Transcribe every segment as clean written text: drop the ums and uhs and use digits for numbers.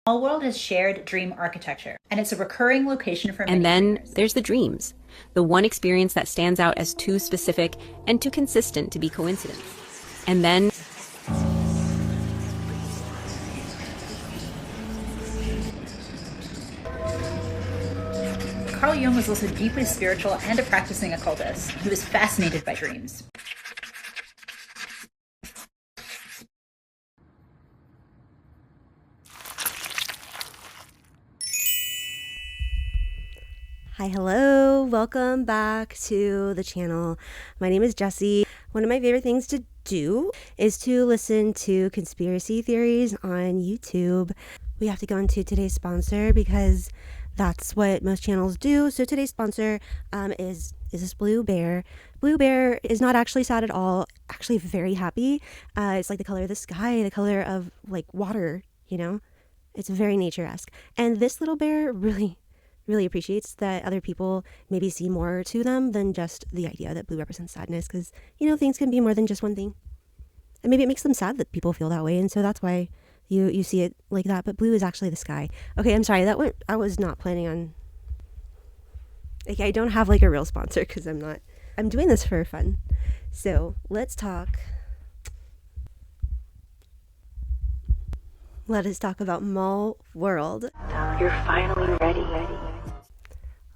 All World has shared dream architecture, and it's a recurring location for And many then dreamers. there's the dreams, the one experience that stands out as too specific and too consistent to be coincidence. And then Carl Jung was also deeply spiritual and a practicing occultist. He was fascinated by dreams. Hi, hello, welcome back to the channel. My name is Jessie. One of my favorite things to do is to listen to conspiracy theories on YouTube. We have to go into today's sponsor because that's what most channels do. So today's sponsor is this Blue Bear. Blue Bear is not actually sad at all, actually very happy. It's like the color of the sky, the color of like water, you know? It's very nature-esque. And this little bear really appreciates that other people maybe see more to them than just the idea that blue represents sadness, because things can be more than just one thing, and maybe it makes them sad that people feel that way, and so that's why you see it like that. But blue is actually the sky. Okay, I'm sorry, I was not planning on, like, I don't have like a real sponsor because I'm doing this for fun. So let us talk about Mall World. You're finally ready.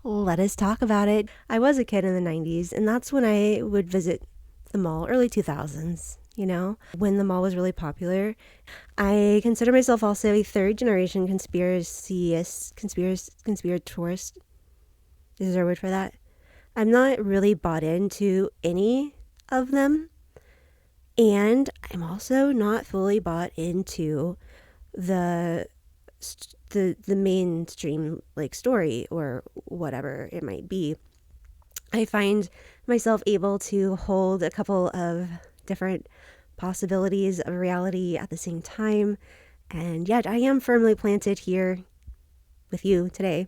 Let us talk about it. I was a kid in the 90s, and that's when I would visit the mall, early 2000s, when the mall was really popular. I consider myself also a third generation conspiratorist. Is there a word for that? I'm not really bought into any of them, and I'm also not fully bought into the mainstream like story or whatever it might be. I find myself able to hold a couple of different possibilities of reality at the same time, and yet I am firmly planted here with you today.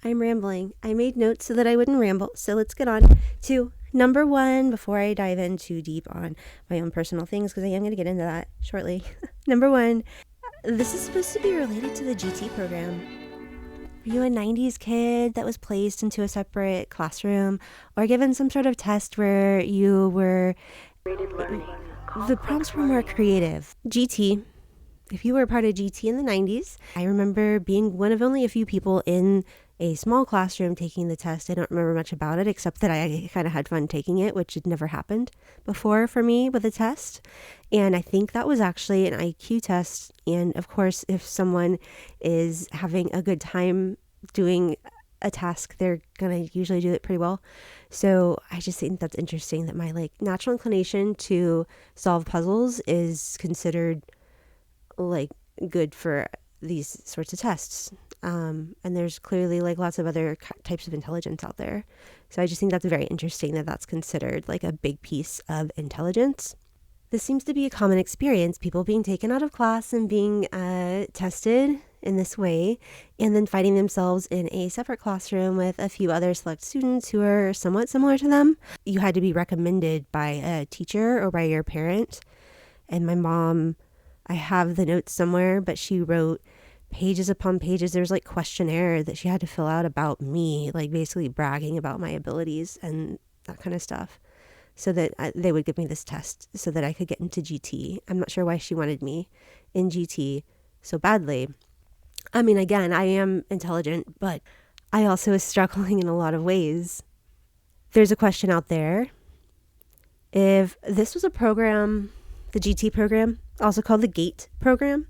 I'm rambling. I made notes so that I wouldn't ramble, so let's get on to number one before I dive in too deep on my own personal things, because I am going to get into that shortly. Number one, this is supposed to be related to the GT program. Were you a 90s kid that was placed into a separate classroom or given some sort of test where you were... The prompts were more creative. GT. If you were a part of GT in the 90s, I remember being one of only a few people in a small classroom taking the test. I don't remember much about it except that I kind of had fun taking it, which had never happened before for me with a test. And I think that was actually an IQ test. And of course, if someone is having a good time doing a task, they're going to usually do it pretty well. So I just think that's interesting that my natural inclination to solve puzzles is considered good for these sorts of tests. And there's clearly lots of other types of intelligence out there. So I just think that's very interesting that that's considered a big piece of intelligence. This seems to be a common experience, people being taken out of class and being tested in this way, and then finding themselves in a separate classroom with a few other select students who are somewhat similar to them. You had to be recommended by a teacher or by your parent. And my mom, I have the notes somewhere, but she wrote pages upon pages. There was questionnaire that she had to fill out about me, basically bragging about my abilities and that kind of stuff, so that they would give me this test so that I could get into GT. I'm not sure why she wanted me in GT so badly. I mean, again, I am intelligent, but I also was struggling in a lot of ways. There's a question out there. If this was a program, the GT program, also called the GATE program,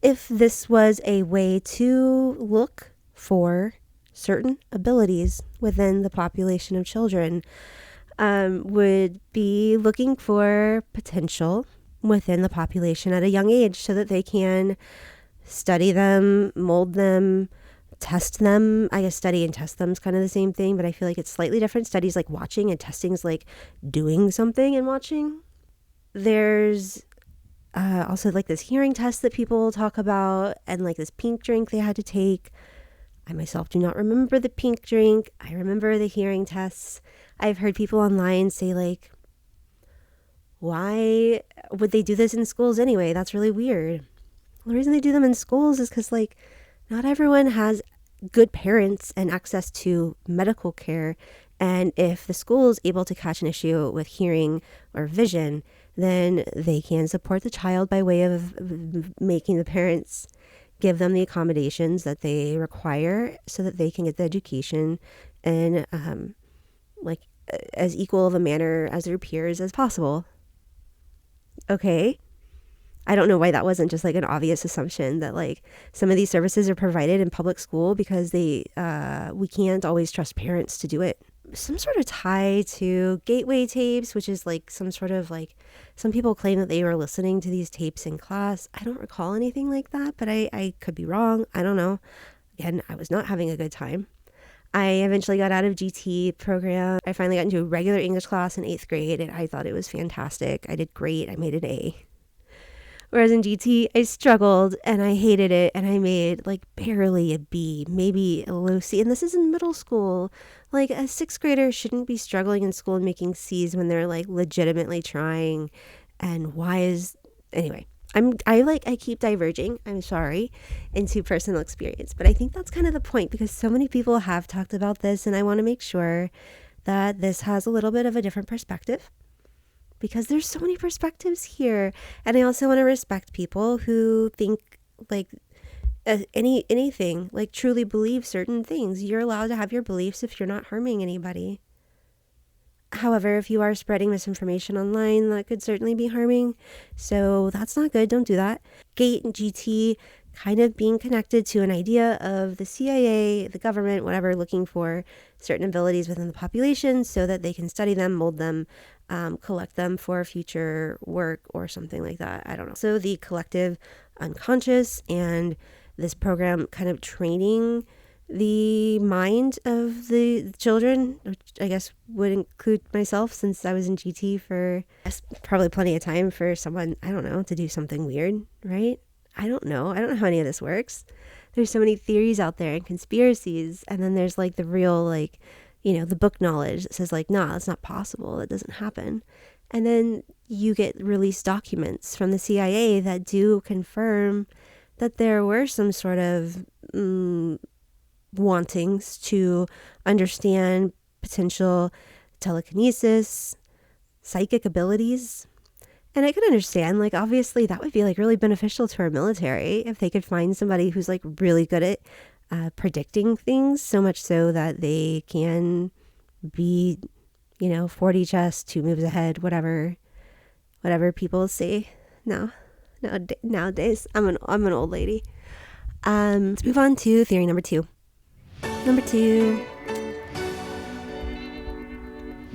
if this was a way to look for certain abilities within the population of children, would be looking for potential within the population at a young age so that they can study them, mold them, test them. I guess study and test them is kind of the same thing, but I feel like it's slightly different. Studies like watching, and testing is like doing something and watching. There's also this hearing test that people talk about, and this pink drink they had to take. I myself do not remember the pink drink. I remember the hearing tests. I've heard people online say why would they do this in schools anyway? That's really weird. The reason they do them in schools is because, like, not everyone has good parents and access to medical care. And if the school is able to catch an issue with hearing or vision, then they can support the child by way of making the parents give them the accommodations that they require so that they can get the education in like as equal of a manner as their peers as possible. Okay. I don't know why that wasn't just like an obvious assumption that like some of these services are provided in public school because we can't always trust parents to do it. Some sort of tie to gateway tapes, which is like some sort of like, some people claim that they were listening to these tapes in class. I don't recall anything like that, but I could be wrong. I don't know. Again, I was not having a good time. I eventually got out of GT program. I finally got into a regular English class in 8th grade, and I thought it was fantastic. I did great. I made an A. Whereas in GT, I struggled and I hated it, and I made like barely a B, maybe a low C. And this is in middle school. Like a 6th grader shouldn't be struggling in school and making C's when they're like legitimately trying. And anyway, I keep diverging, I'm sorry, into personal experience. But I think that's kind of the point, because so many people have talked about this, and I want to make sure that this has a little bit of a different perspective, because there's so many perspectives here. And I also want to respect people who think like anything, like truly believe certain things. You're allowed to have your beliefs if you're not harming anybody. However, if you are spreading misinformation online, that could certainly be harming. So that's not good. Don't do that. GATE and GT kind of being connected to an idea of the CIA, the government, whatever, looking for certain abilities within the population so that they can study them, mold them, collect them for future work or something like that. I don't know. So the collective unconscious, and this program kind of training the mind of the children, which I guess would include myself, since I was in GT for probably plenty of time for someone, I don't know, to do something weird, right? I don't know how any of this works. There's so many theories out there and conspiracies, and then there's like the real, like, you know, the book knowledge that says like, nah, that's not possible, that doesn't happen. And then you get released documents from the CIA that do confirm that there were some sort of wantings to understand potential telekinesis, psychic abilities. And I could understand, like, obviously that would be like really beneficial to our military if they could find somebody who's like really good at predicting things, so much so that they can be, you know, 40 chess, 2 moves ahead, whatever people say nowadays. I'm an old lady. Let's move on to theory number 2. Number 2,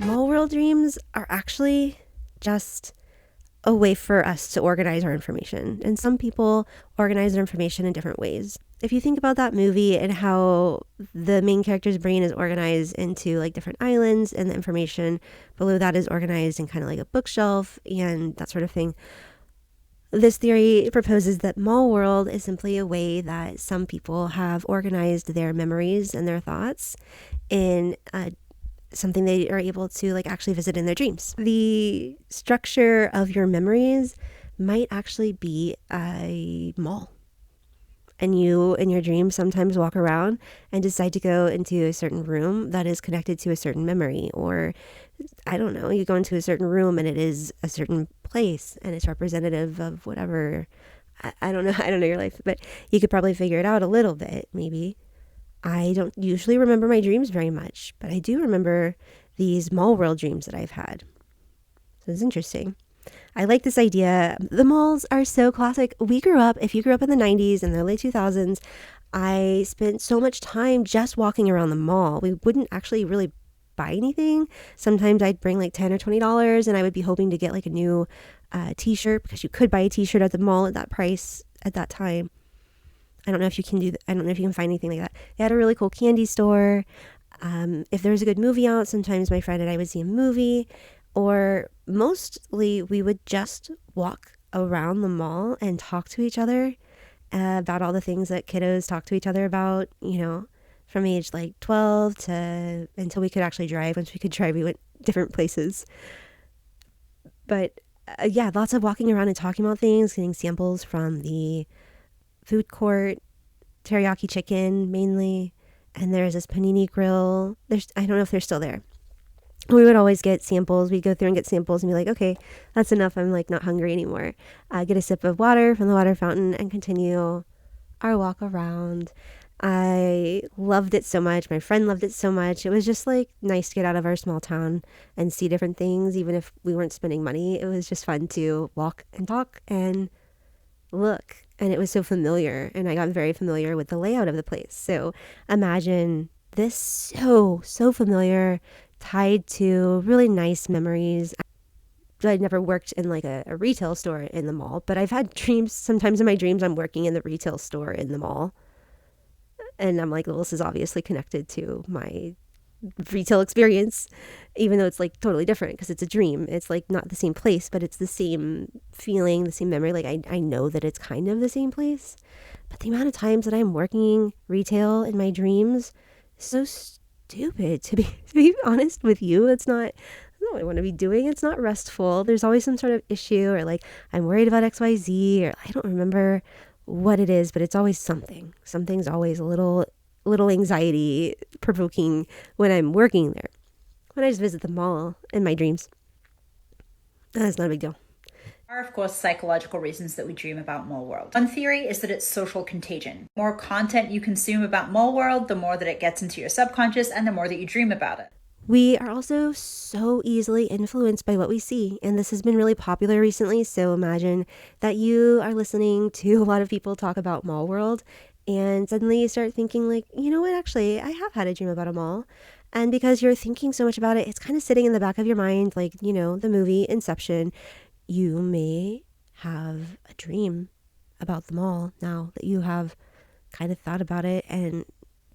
mall world dreams are actually just a way for us to organize our information. And some people organize their information in different ways. If you think about that movie and how the main character's brain is organized into like different islands, and the information below that is organized in kind of like a bookshelf and that sort of thing. This theory proposes that mall world is simply a way that some people have organized their memories and their thoughts in something they are able to like actually visit in their dreams. The structure of your memories might actually be a mall. And you, in your dreams, sometimes walk around and decide to go into a certain room that is connected to a certain memory. Or, I don't know, you go into a certain room and it is a certain place and it's representative of whatever. I don't know your life, but you could probably figure it out a little bit, maybe. I don't usually remember my dreams very much, but I do remember these mall world dreams that I've had. So it's interesting. I like this idea. The malls are so classic. If you grew up in the 90s and the late 2000s, I spent so much time just walking around the mall. We wouldn't actually really buy anything. Sometimes I'd bring like $10 or $20 and I would be hoping to get like a new t-shirt, because you could buy a t-shirt at the mall at that price at that time. I don't know if you can I don't know if you can find anything like that. They had a really cool candy store. If there was a good movie out, sometimes my friend and I would see a movie. Or mostly we would just walk around the mall and talk to each other about all the things that kiddos talk to each other about, you know, from age like 12 to until we could actually drive. Once we could drive, we went different places. But yeah, lots of walking around and talking about things, getting samples from the food court, teriyaki chicken mainly, and there's this panini grill. I don't know if they're still there. We would always get samples. We'd go through and get samples and be like, okay, that's enough. I'm like not hungry anymore. Get a sip of water from the water fountain and continue our walk around. I loved it so much. My friend loved it so much. It was just like nice to get out of our small town and see different things. Even if we weren't spending money, it was just fun to walk and talk and look. And it was so familiar. And I got very familiar with the layout of the place. So imagine this so familiar, tied to really nice memories. I'd never worked in like a retail store in the mall, but I've had dreams. Sometimes in my dreams, I'm working in the retail store in the mall. And I'm like, well, this is obviously connected to my retail experience, even though it's like totally different because it's a dream. It's like not the same place, but it's the same feeling, the same memory. Like I know that it's kind of the same place. But the amount of times that I'm working retail in my dreams is so stupid, to be honest with you. It's not what I want to be doing. It's not restful. There's always some sort of issue, or like I'm worried about XYZ, or I don't remember what it is, but it's always something. Something's always a little anxiety provoking when I'm working there. When I just visit the mall in my dreams, that's not a big deal. There are, of course, psychological reasons that we dream about Mole World. One theory is that it's social contagion. The more content you consume about Mole World, the more that it gets into your subconscious and the more that you dream about it. We are also so easily influenced by what we see, and this has been really popular recently. So imagine that you are listening to a lot of people talk about Mall World, and suddenly you start thinking like, you know what, actually, I have had a dream about a mall. And because you're thinking so much about it, it's kind of sitting in the back of your mind, like, you know, the movie Inception. You may have a dream about the mall now that you have kind of thought about it and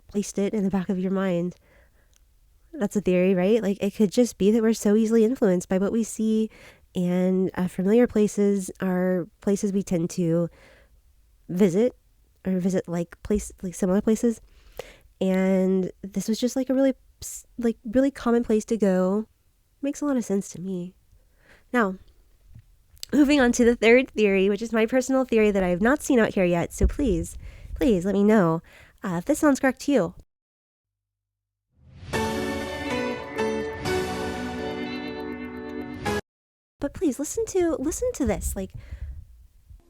placed it in the back of your mind. That's a theory, right? Like it could just be that we're so easily influenced by what we see, and familiar places are places we tend to visit like similar places. And this was just like a really common place to go. Makes a lot of sense to me. Now, moving on to the third theory, which is my personal theory that I have not seen out here yet. So please let me know if this sounds correct to you. But please listen to this.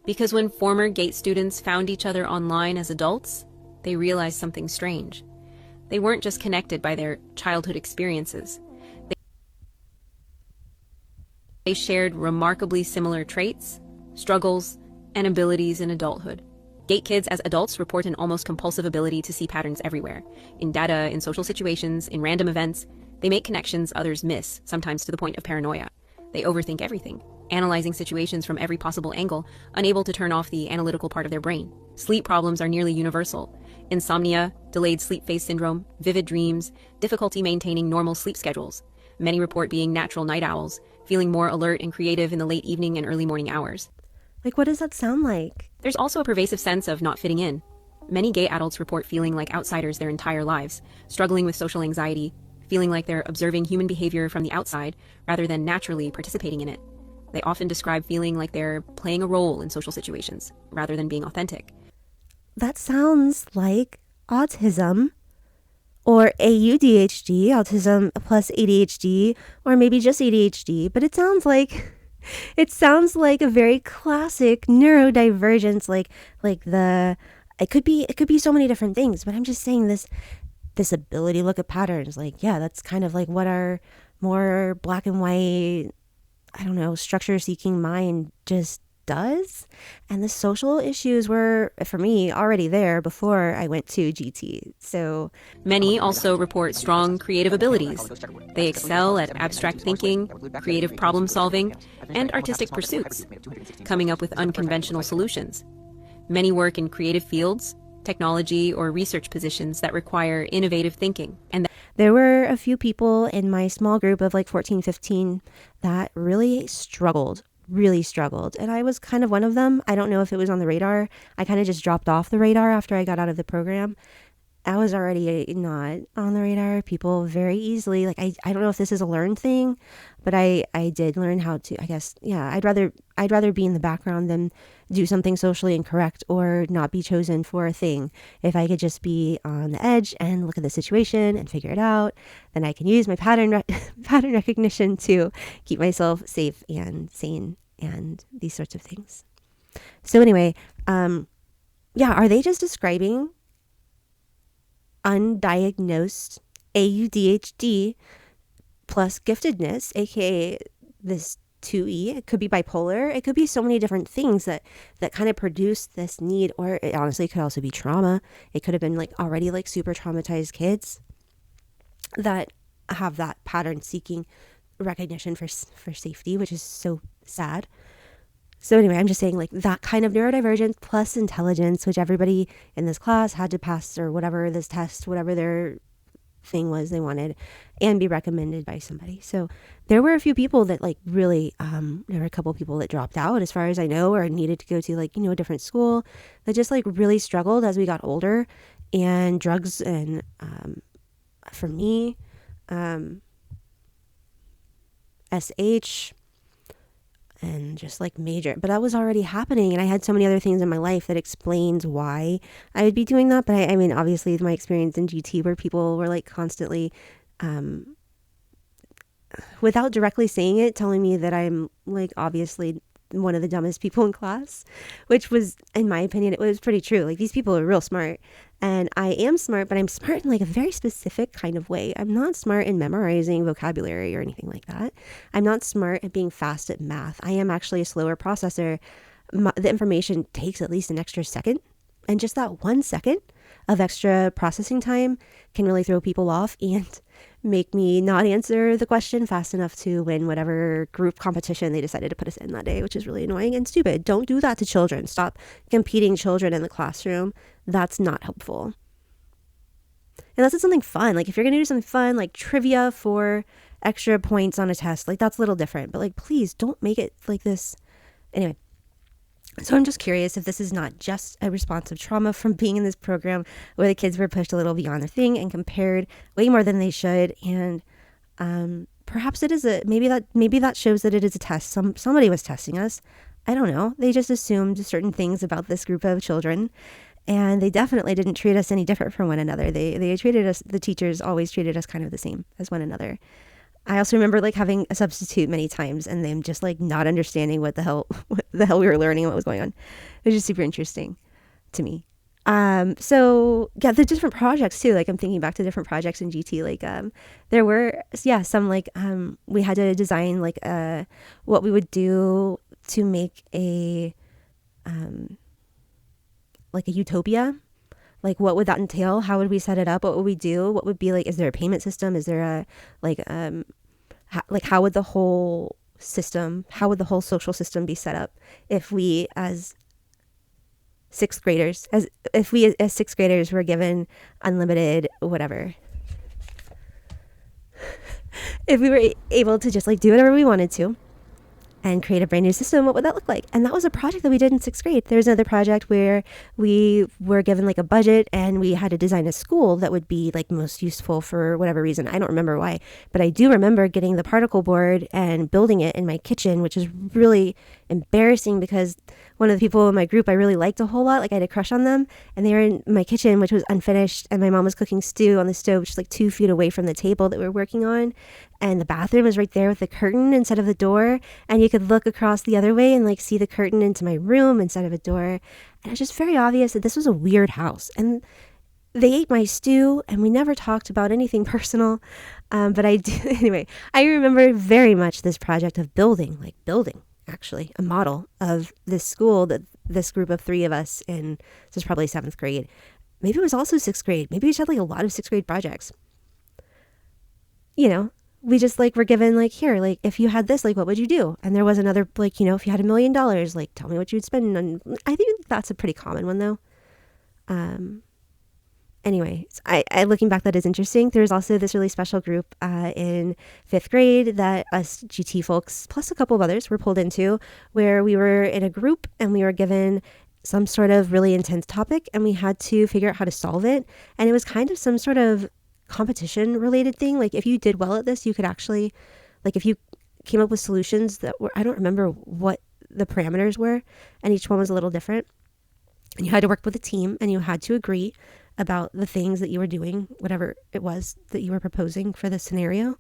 Because when former GATE students found each other online as adults, they realized something strange. They weren't just connected by their childhood experiences. They shared remarkably similar traits, struggles, and abilities in adulthood. GATE kids as adults report an almost compulsive ability to see patterns everywhere. In data, in social situations, in random events, they make connections others miss, sometimes to the point of paranoia. They overthink everything, analyzing situations from every possible angle, unable to turn off the analytical part of their brain. Sleep problems are nearly universal. Insomnia, delayed sleep phase syndrome, vivid dreams, difficulty maintaining normal sleep schedules. Many report being natural night owls, feeling more alert and creative in the late evening and early morning hours. Like, what does that sound like? There's also a pervasive sense of not fitting in. Many gay adults report feeling like outsiders their entire lives, struggling with social anxiety, feeling like they're observing human behavior from the outside rather than naturally participating in it. They often describe feeling like they're playing a role in social situations rather than being authentic. That sounds like autism, or AuDHD, autism plus ADHD, or maybe just ADHD, but it sounds like a very classic neurodivergence, it could be so many different things, but I'm just saying this ability to look at patterns, like, yeah, that's kind of like what our more black and white, I don't know, structure seeking mind just does. And the social issues were, for me, already there before I went to GT. So many also report strong creative abilities. They excel at abstract thinking, creative problem solving, and artistic pursuits, coming up with unconventional solutions. Many work in creative fields, technology, or research positions that require innovative thinking. And there were a few people in my small group of like 14, 15 that really struggled. And I was kind of one of them. I don't know if it was on the radar. I kind of just dropped off the radar after I got out of the program. I was already not on the radar. People very easily, like, I don't know if this is a learned thing, but I did learn how to, I guess, yeah, I'd rather be in the background than do something socially incorrect or not be chosen for a thing. If I could just be on the edge and look at the situation and figure it out, then I can use my pattern recognition to keep myself safe and sane and these sorts of things. So anyway, are they just describing undiagnosed AuDHD plus giftedness, aka this 2E? It could be bipolar. It could be so many different things that kind of produce this need, or it honestly could also be trauma. It could have been like already like super traumatized kids that have that pattern seeking recognition for safety, which is so sad. So anyway, I'm just saying like that kind of neurodivergence plus intelligence, which everybody in this class had to pass or whatever this test, whatever their thing was they wanted, and be recommended by somebody. So there were a few people that like really, there were a couple people that dropped out as far as I know, or needed to go to like, a different school, that just like really struggled as we got older. And drugs and for me, SH, and just like major, but that was already happening. And I had so many other things in my life that explains why I would be doing that. But I mean, obviously my experience in GT where people were like constantly, without directly saying it, telling me that I'm like obviously one of the dumbest people in class, which was, in my opinion, it was pretty true. Like these people are real smart, and I am smart, but I'm smart in like a very specific kind of way. I'm not smart in memorizing vocabulary or anything like that. I'm not smart at being fast at math. I am actually a slower processor. The information takes at least an extra second, and just that 1 second of extra processing time can really throw people off and make me not answer the question fast enough to win whatever group competition they decided to put us in that day, which is really annoying and stupid. Don't do that to children. Stop competing children in the classroom. That's not helpful. Unless it's something fun. Like if you're going to do something fun, like trivia for extra points on a test, like that's a little different. But like, please don't make it like this. Anyway. So I'm just curious if this is not just a response of trauma from being in this program where the kids were pushed a little beyond their thing and compared way more than they should. And perhaps it is maybe that shows that it is a test. Somebody was testing us. I don't know. They just assumed certain things about this group of children, and they definitely didn't treat us any different from one another. They treated us, the teachers always treated us kind of the same as one another. I also remember like having a substitute many times and them just like not understanding what the hell we were learning and what was going on. It was just super interesting to me. So yeah, the different projects too, like I'm thinking back to different projects in GT, like, there were, some like, we had to design like, what we would do to make like a utopia. Like, what would that entail? How would we set it up? What would we do? What would be like, is there a payment system? Is there a, like, how would the whole social system be set up if we as sixth graders were given unlimited whatever? If we were able to just like do whatever we wanted to and create a brand new system, what would that look like? And that was a project that we did in sixth grade. There's another project where we were given like a budget and we had to design a school that would be like most useful for whatever reason. I don't remember why, but I do remember getting the particle board and building it in my kitchen, which is really embarrassing because one of the people in my group I really liked a whole lot, like I had a crush on them, and they were in my kitchen, which was unfinished, and my mom was cooking stew on the stove just like 2 feet away from the table that we were working on, and the bathroom was right there with the curtain instead of the door, and you could look across the other way and like see the curtain into my room instead of a door. And it was just very obvious that this was a weird house, and they ate my stew and we never talked about anything personal. But I do, anyway, I remember very much this project of building actually a model of this school that this group of 3 of us in, this is probably 7th grade. Maybe it was also 6th grade. Maybe we just had like a lot of 6th grade projects. We just like were given like, here, like if you had this, like what would you do? And there was another like, if you had $1 million, like tell me what you'd spend on. I think that's a pretty common one though. Anyway, I looking back, that is interesting. There's also this really special group in 5th grade that us GT folks, plus a couple of others, were pulled into, where we were in a group and we were given some sort of really intense topic and we had to figure out how to solve it. And it was kind of some sort of competition related thing. Like if you did well at this, you could actually, like if you came up with solutions that were, I don't remember what the parameters were, and each one was a little different. And you had to work with a team, and you had to agree about the things that you were doing, whatever it was that you were proposing for the scenario.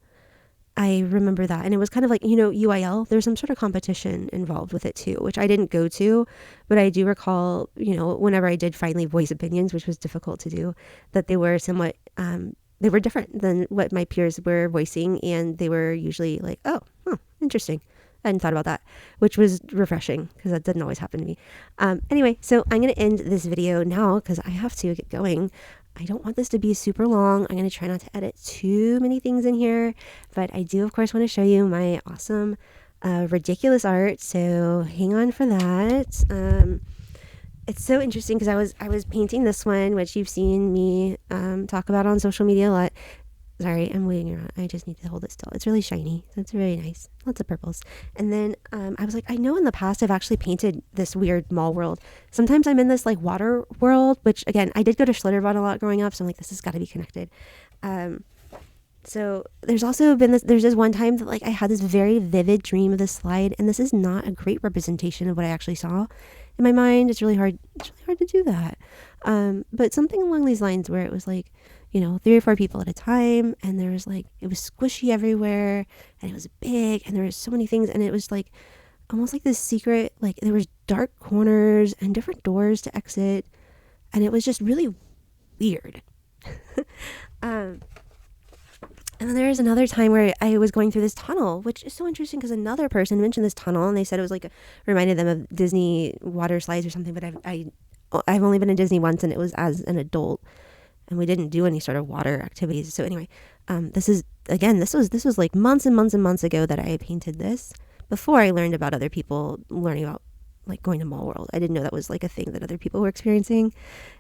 I remember that. And it was kind of like, UIL, there's some sort of competition involved with it too, which I didn't go to, but I do recall, whenever I did finally voice opinions, which was difficult to do, that they were somewhat, they were different than what my peers were voicing. And they were usually like, oh, interesting. I hadn't thought about that, which was refreshing because that didn't always happen to me. Anyway, so I'm going to end this video now because I have to get going. I don't want this to be super long. I'm going to try not to edit too many things in here, but I do, of course, want to show you my awesome, ridiculous art. So hang on for that. It's so interesting because I was painting this one, which you've seen me talk about on social media a lot. Sorry, I'm waiting around. I just need to hold it still. It's really shiny. That's really nice. Lots of purples. And then I was like, I know in the past I've actually painted this weird mall world. Sometimes I'm in this like water world, which again, I did go to Schlitterbahn a lot growing up. So I'm like, this has got to be connected. So there's also been there's this one time that like I had this very vivid dream of this slide. And this is not a great representation of what I actually saw in my mind. It's really hard to do that. But something along these lines where it was like, 3 or 4 people at a time. And there was like, it was squishy everywhere and it was big and there was so many things. And it was like, almost like this secret, like there was dark corners and different doors to exit. And it was just really weird. And then there was another time where I was going through this tunnel, which is so interesting because another person mentioned this tunnel and they said it was like, reminded them of Disney water slides or something. But I've only been in Disney once and it was as an adult. And we didn't do any sort of water activities. So anyway, this was like months and months and months ago that I painted this before I learned about other people learning about like going to Mall World. I didn't know that was like a thing that other people were experiencing.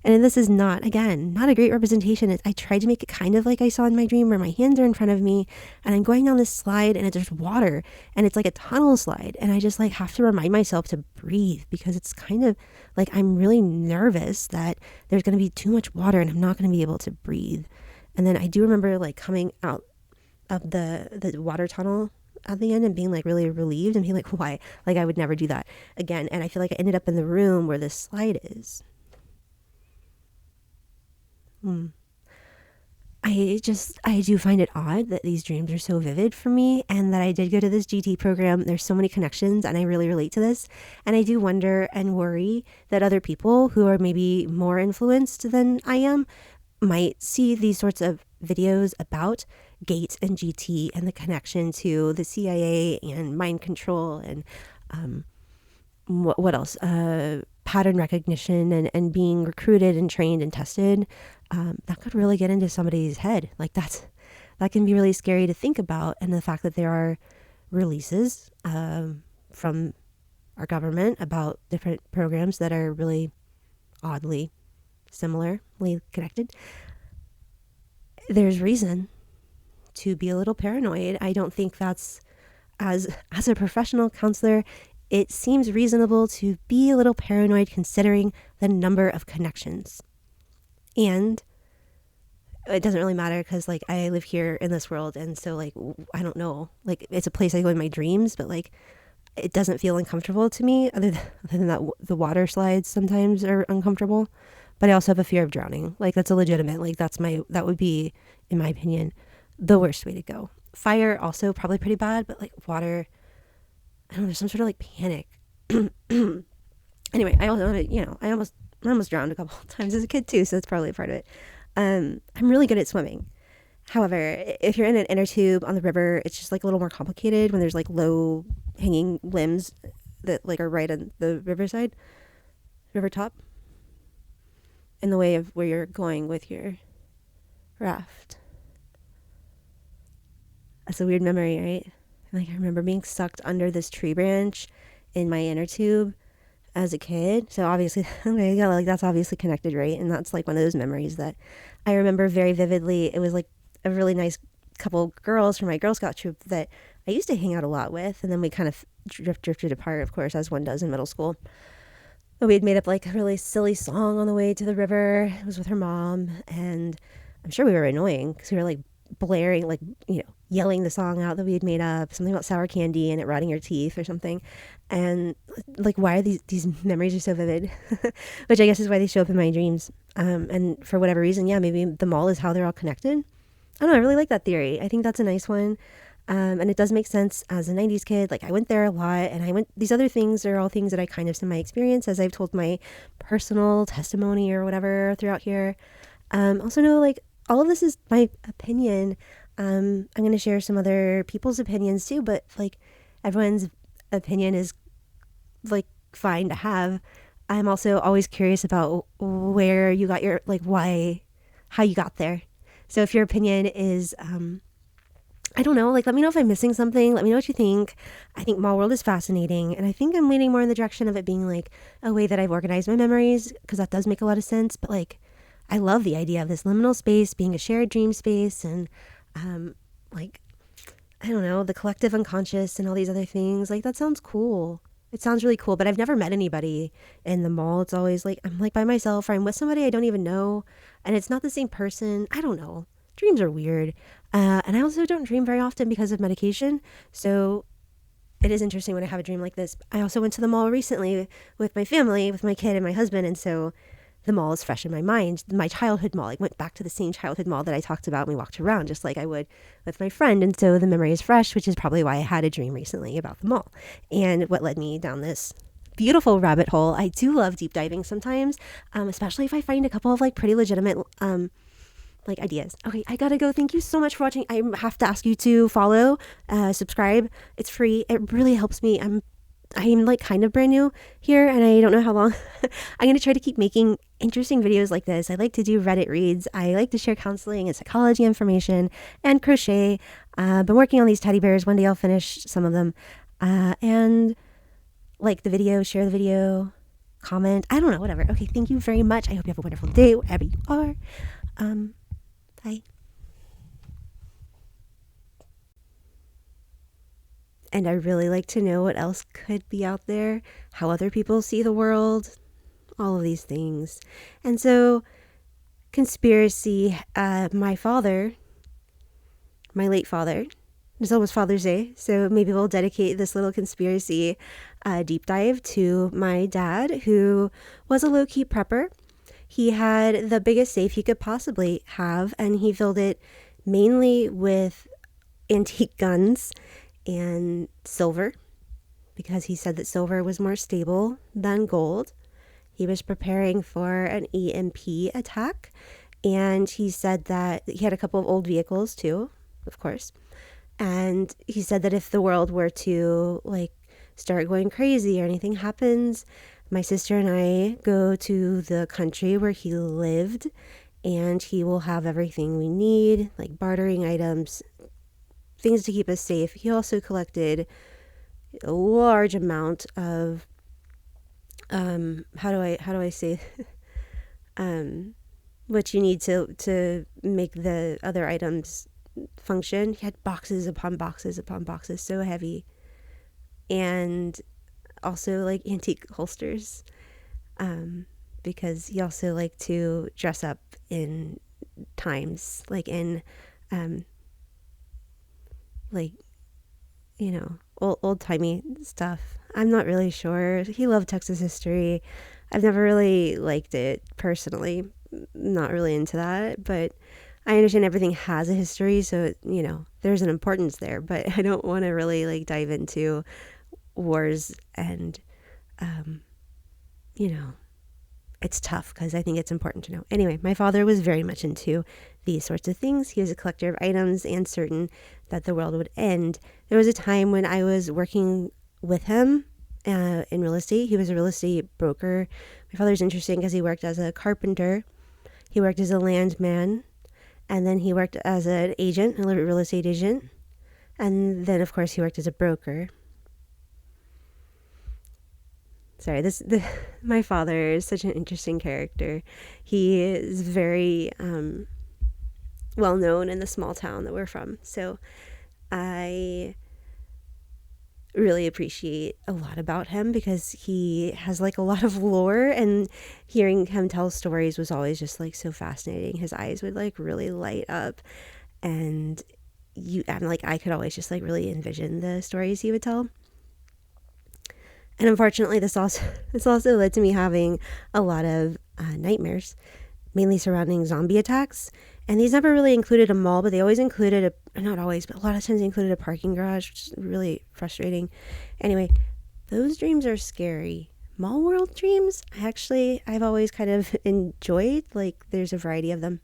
And this is not a great representation. I tried to make it kind of like I saw in my dream where my hands are in front of me and I'm going down this slide and it's just water and it's like a tunnel slide. And I just like have to remind myself to breathe because it's kind of like I'm really nervous that there's going to be too much water and I'm not going to be able to breathe. And then I do remember like coming out of the water tunnel at the end and being like really relieved and being like, why? Like I would never do that again. And I feel like I ended up in the room where this slide is. I do find it odd that these dreams are so vivid for me and that I did go to this GT program. There's so many connections and I really relate to this. And I do wonder and worry that other people who are maybe more influenced than I am might see these sorts of videos about GATE and GT and the connection to the CIA and mind control and what else? Pattern recognition and being recruited and trained and tested. That could really get into somebody's head. Like that can be really scary to think about. And the fact that there are releases from our government about different programs that are really oddly similarly connected. There's reason to be a little paranoid. I don't think that's, as a professional counselor, it seems reasonable to be a little paranoid considering the number of connections. And it doesn't really matter because like I live here in this world and so like I don't know, like it's a place I go in my dreams, but like it doesn't feel uncomfortable to me other than that the water slides sometimes are uncomfortable. But I also have a fear of drowning. Like that's a legitimate, like that would be, in my opinion, the worst way to go. Fire also probably pretty bad, but like water, I don't know, there's some sort of like panic. Anyway, I almost drowned a couple of times as a kid too, so that's probably a part of it. I'm really good at swimming. However, if you're in an inner tube on the river, it's just like a little more complicated when there's like low hanging limbs that like are right on the river top, in the way of where you're going with your raft. That's a weird memory, right? Like I remember being sucked under this tree branch in my inner tube as a kid. So obviously, okay, yeah, like that's obviously connected, right? And that's like one of those memories that I remember very vividly. It was like a really nice couple girls from my Girl Scout troop that I used to hang out a lot with. And then we kind of drifted apart, of course, as one does in middle school. But we had made up like a really silly song on the way to the river. It was with her mom. And I'm sure we were annoying because we were like blaring, like, yelling the song out that we had made up, something about sour candy and it rotting your teeth or something. And like, why are these memories are so vivid? Which I guess is why they show up in my dreams. And for whatever reason, yeah, maybe the mall is how they're all connected. I don't know, I really like that theory. I think that's a nice one. And it does make sense as a 90s kid. Like, I went there a lot, and these other things are all things that I kind of semi-experience as I've told my personal testimony or whatever throughout here. Also know, like, all of this is my opinion. I'm going to share some other people's opinions too, but like, everyone's opinion is like fine to have. I'm also always curious about where you got your, like, how you got there. So if your opinion is, I don't know, like, let me know if I'm missing something. Let me know what you think. I think Mall World is fascinating. And I think I'm leaning more in the direction of it being like a way that I've organized my memories, because that does make a lot of sense. But like, I love the idea of this liminal space being a shared dream space, and like, I don't know, the collective unconscious and all these other things. Like, that sounds cool. It sounds really cool, but I've never met anybody in the mall. It's always like, I'm like by myself, or I'm with somebody I don't even know, and it's not the same person. I don't know. Dreams are weird. And I also don't dream very often because of medication. So it is interesting when I have a dream like this. I also went to the mall recently with my family, with my kid and my husband. And so the mall is fresh in my mind. My childhood mall, I went back to the same childhood mall that I talked about. And we walked around just like I would with my friend. And so the memory is fresh, which is probably why I had a dream recently about the mall and what led me down this beautiful rabbit hole. I do love deep diving sometimes, especially if I find a couple of like pretty legitimate, like, ideas. Okay, I gotta go. Thank you so much for watching. I have to ask you to follow, subscribe. It's free. It really helps me. I'm like kind of brand new here, and I don't know how long. I'm gonna try to keep making interesting videos like this. I like to do Reddit reads. I like to share counseling and psychology information and crochet. Been working on these teddy bears. One day I'll finish some of them. And like the video, share the video, comment. I don't know, whatever. Okay, thank you very much. I hope you have a wonderful day wherever you are. Bye. And I really like to know what else could be out there, how other people see the world, all of these things. And so, conspiracy, my late father, it's almost Father's Day, so maybe we'll dedicate this little conspiracy deep dive to my dad, who was a low-key prepper. He had the biggest safe he could possibly have, and he filled it mainly with antique guns and silver, because he said that silver was more stable than gold. He was preparing for an EMP attack, and he said that he had a couple of old vehicles too, of course. And he said that if the world were to like start going crazy or anything happens, my sister and I go to the country where he lived, and he will have everything we need, like bartering items, things to keep us safe. He also collected a large amount of, how do I say, what you need to make the other items function. He had boxes upon boxes upon boxes, so heavy. And also like antique holsters, because he also liked to dress up in times, like in like, you know, old-timey stuff. I'm not really sure. He loved Texas history. I've never really liked it personally. Not really into that, but I understand everything has a history, so, you know, there's an importance there, but I don't want to really like dive into wars, and you know, it's tough because I think it's important to know. Anyway, my father was very much into these sorts of things. He was a collector of items and certain that the world would end. There was a time when I was working with him in real estate. He was a real estate broker. My father's interesting because he worked as a carpenter, he worked as a landman, and then he worked as an agent, a real estate agent, and then of course he worked as a broker. Sorry, my father is such an interesting character. He is very well known in the small town that we're from. So I really appreciate a lot about him because he has like a lot of lore, and hearing him tell stories was always just like so fascinating. His eyes would like really light up. And I'm like, I could always just like really envision the stories he would tell. And unfortunately, this also led to me having a lot of nightmares, mainly surrounding zombie attacks. And these never really included a mall, but they always included not always, but a lot of times they included a parking garage, which is really frustrating. Anyway, those dreams are scary. Mall world dreams, I've always kind of enjoyed. Like, there's a variety of them.